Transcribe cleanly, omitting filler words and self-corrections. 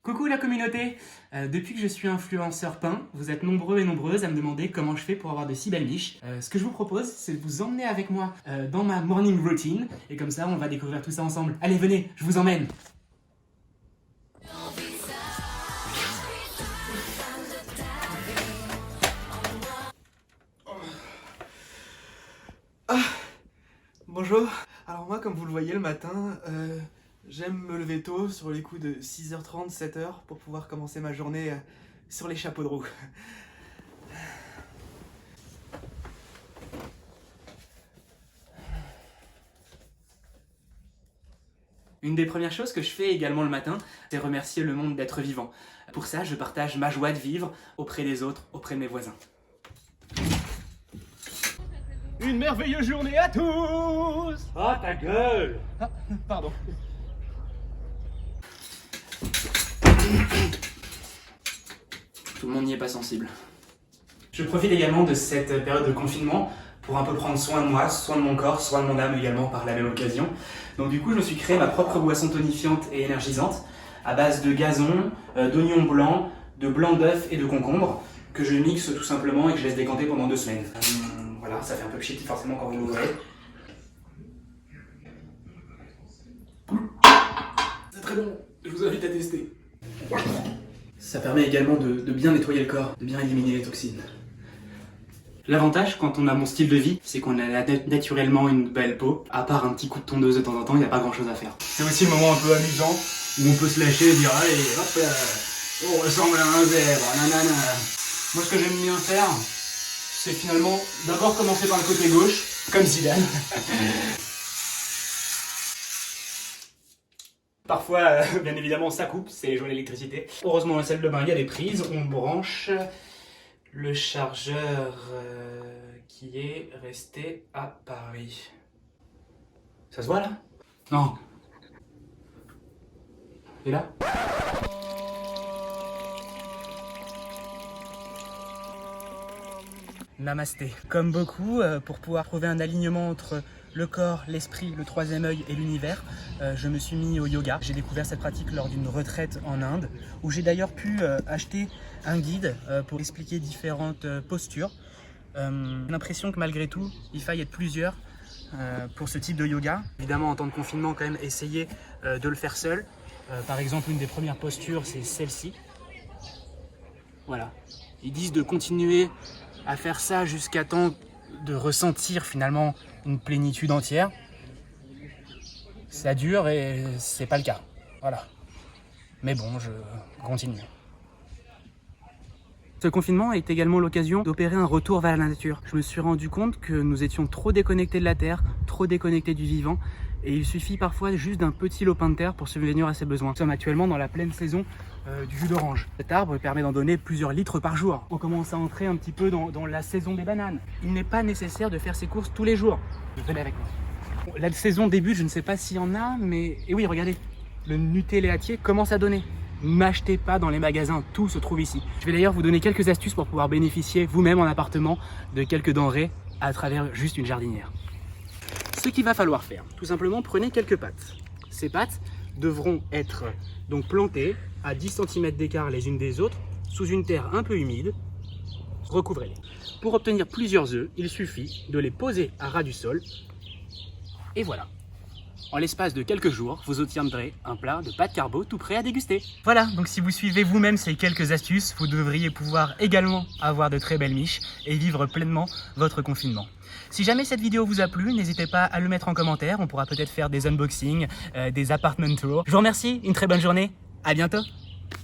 Coucou la communauté. Depuis que je suis influenceur pain, vous êtes nombreux et nombreuses à me demander comment je fais pour avoir de si belles niches. Ce que je vous propose, c'est de vous emmener avec moi dans ma morning routine, et comme ça on va découvrir tout ça ensemble. Allez, venez, je vous emmène. Bonjour. Alors moi, comme vous le voyez le matin, j'aime me lever tôt sur les coups de 6h30, 7h pour pouvoir commencer ma journée sur les chapeaux de roue. Une des premières choses que je fais également le matin, c'est remercier le monde d'être vivant. Pour ça, je partage ma joie de vivre auprès des autres, auprès de mes voisins. Une merveilleuse journée à tous! Oh ta gueule! Ah, pardon. Tout le monde n'y est pas sensible. Je profite également de cette période de confinement pour un peu prendre soin de moi, soin de mon corps, soin de mon âme également par la même occasion. Donc du coup, je me suis créé ma propre boisson tonifiante et énergisante à base de gazon, d'oignons blancs, de blanc d'œuf et de concombre que je mixe tout simplement et que je laisse décanter pendant 2 semaines. Voilà, ça fait un peu pchit forcément quand vous l'ouvrez. C'est très bon, je vous invite à tester. Ça permet également de bien nettoyer le corps, de bien éliminer les toxines. L'avantage quand on a mon style de vie, c'est qu'on a naturellement une belle peau. À part un petit coup de tondeuse de temps en temps, il n'y a pas grand chose à faire. C'est aussi le moment un peu amusant où on peut se lâcher et dire allez, hop là, on ressemble à un zèbre, nanana. Moi, ce que j'aime bien faire, c'est finalement d'abord commencer par le côté gauche, comme Zidane. Parfois, bien évidemment, ça coupe, c'est les joies d'électricité. Heureusement, la salle de bain, il y a des prises, on branche le chargeur qui est resté à Paris. Ça se voit là? Non. Et là? Namasté. Comme beaucoup, pour pouvoir trouver un alignement entre le corps, l'esprit, le troisième œil et l'univers, je me suis mis au yoga. J'ai découvert cette pratique lors d'une retraite en Inde, où j'ai d'ailleurs pu acheter un guide pour expliquer différentes postures. J'ai l'impression que malgré tout, il faille être plusieurs pour ce type de yoga. Évidemment, en temps de confinement, quand même, essayez de le faire seul. Par exemple, une des premières postures, c'est celle-ci. Voilà. Ils disent de continuer à faire ça jusqu'à temps de ressentir finalement une plénitude entière. Ça dure et c'est pas le cas. Voilà. Mais bon, je continue. Ce confinement est également l'occasion d'opérer un retour vers la nature. Je me suis rendu compte que nous étions trop déconnectés de la terre, trop déconnectés du vivant, et il suffit parfois juste d'un petit lopin de terre pour subvenir à ses besoins. Nous sommes actuellement dans la pleine saison du jus d'orange. Cet arbre permet d'en donner plusieurs litres par jour. On commence à entrer un petit peu dans la saison des bananes. Il n'est pas nécessaire de faire ses courses tous les jours. Venez avec moi. La saison débute, je ne sais pas s'il y en a, mais... Et oui, regardez, le nutelléatier commence à donner. N'achetez pas dans les magasins, tout se trouve ici. Je vais d'ailleurs vous donner quelques astuces pour pouvoir bénéficier vous-même en appartement de quelques denrées à travers juste une jardinière. Ce qu'il va falloir faire, tout simplement, prenez quelques pâtes. Ces pâtes devront être donc plantées à 10 cm d'écart les unes des autres, sous une terre un peu humide. Recouvrez-les. Pour obtenir plusieurs œufs, il suffit de les poser à ras du sol. Et voilà. En l'espace de quelques jours, vous obtiendrez un plat de pâtes carbo tout prêt à déguster. Voilà, donc si vous suivez vous-même ces quelques astuces, vous devriez pouvoir également avoir de très belles miches et vivre pleinement votre confinement. Si jamais cette vidéo vous a plu, n'hésitez pas à le mettre en commentaire, on pourra peut-être faire des unboxings, des apartment tours. Je vous remercie, une très bonne journée, à bientôt.